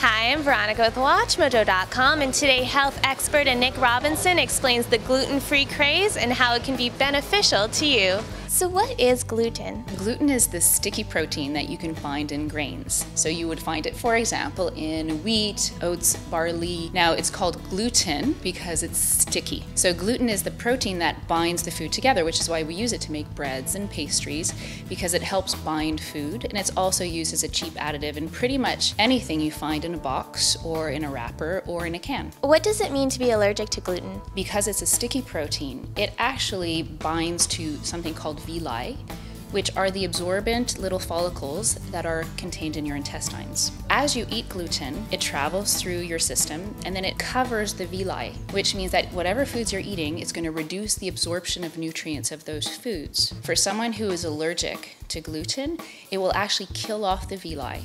Hi, I'm Veronica with WatchMojo.com, and today health expert Nick Robinson explains the gluten-free craze and how it can be beneficial to you. So what is gluten? Gluten is the sticky protein that you can find in grains. So you would find it, for example, in wheat, oats, barley. Now it's called gluten because it's sticky. So gluten is the protein that binds the food together, which is why we use it to make breads and pastries, because it helps bind food, and it's also used as a cheap additive in pretty much anything you find in a box or in a wrapper or in a can. What does it mean to be allergic to gluten? Because it's a sticky protein, it actually binds to something called villi, which are the absorbent little follicles that are contained in your intestines. As you eat gluten, it travels through your system and then it covers the villi, which means that whatever foods you're eating, it's going to reduce the absorption of nutrients of those foods. For someone who is allergic to gluten, it will actually kill off the villi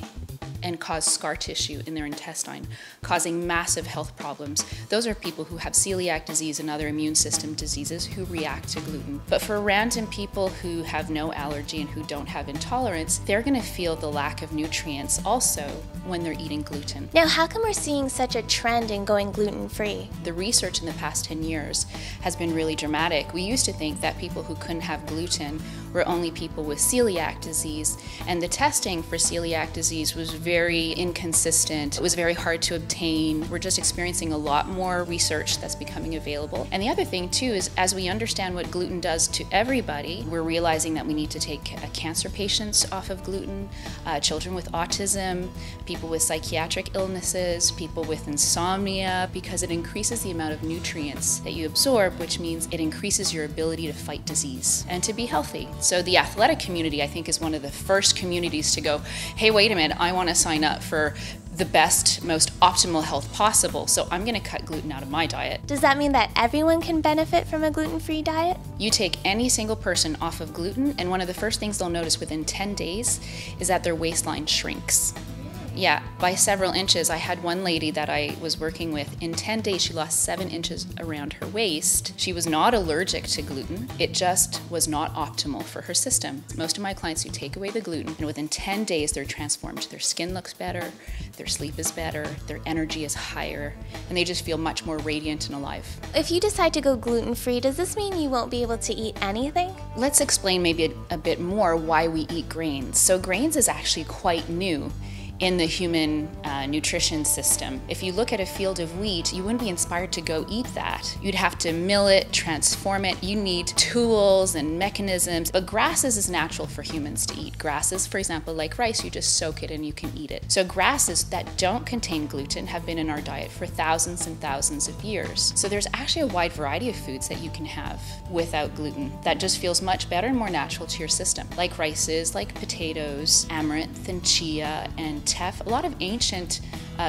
and cause scar tissue in their intestine, causing massive health problems. Those are people who have celiac disease and other immune system diseases who react to gluten. But for random people who have no allergy and who don't have intolerance, they're gonna feel the lack of nutrients also when they're eating gluten. Now, how come we're seeing such a trend in going gluten-free? The research in the past 10 years has been really dramatic. We used to think that people who couldn't have gluten were only people with celiac disease, and the testing for celiac disease was very inconsistent. It was very hard to obtain. We're just experiencing a lot more research that's becoming available. And the other thing too is, as we understand what gluten does to everybody, we're realizing that we need to take cancer patients off of gluten, children with autism, people with psychiatric illnesses, people with insomnia, because it increases the amount of nutrients that you absorb, which means it increases your ability to fight disease and to be healthy. So the athletic community, I think, is one of the first communities to go, hey, wait a minute, I want to sign up for the best, most optimal health possible, so I'm going to cut gluten out of my diet. Does that mean that everyone can benefit from a gluten-free diet? You take any single person off of gluten, and one of the first things they'll notice within 10 days is that their waistline shrinks. Yeah, by several inches. I had one lady that I was working with. In 10 days, she lost 7 inches around her waist. She was not allergic to gluten. It just was not optimal for her system. Most of my clients who take away the gluten, and within 10 days, they're transformed. Their skin looks better, their sleep is better, their energy is higher, and they just feel much more radiant and alive. If you decide to go gluten-free, does this mean you won't be able to eat anything? Let's explain maybe a bit more why we eat grains. So grains is actually quite new in the human nutrition system. If you look at a field of wheat, you wouldn't be inspired to go eat that. You'd have to mill it, transform it. You need tools and mechanisms. But grasses is natural for humans to eat. Grasses, for example, like rice, you just soak it and you can eat it. So grasses that don't contain gluten have been in our diet for thousands and thousands of years. So there's actually a wide variety of foods that you can have without gluten that just feels much better and more natural to your system. Like rices, like potatoes, amaranth and chia and teff, a lot of ancient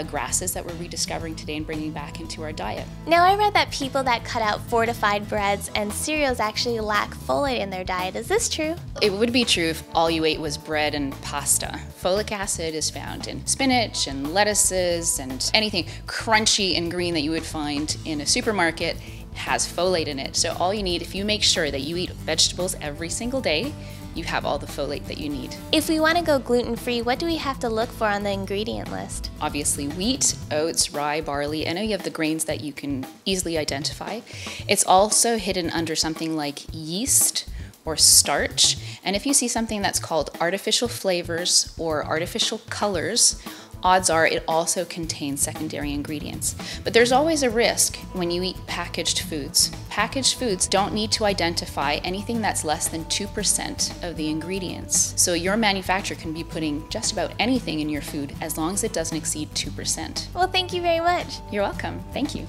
grasses that we're rediscovering today and bringing back into our diet. Now, I read that people that cut out fortified breads and cereals actually lack folate in their diet. Is this true? It would be true if all you ate was bread and pasta. Folic acid is found in spinach and lettuces, and anything crunchy and green that you would find in a supermarket has folate in it. So all you need, if you make sure that you eat vegetables every single day, you have all the folate that you need. If we want to go gluten-free, what do we have to look for on the ingredient list? Obviously wheat, oats, rye, barley, any of the grains that you can easily identify. It's also hidden under something like yeast or starch. And if you see something that's called artificial flavors or artificial colors, odds are it also contains secondary ingredients. But there's always a risk when you eat packaged foods. Packaged foods don't need to identify anything that's less than 2% of the ingredients. So your manufacturer can be putting just about anything in your food as long as it doesn't exceed 2%. Well, thank you very much. You're welcome. Thank you.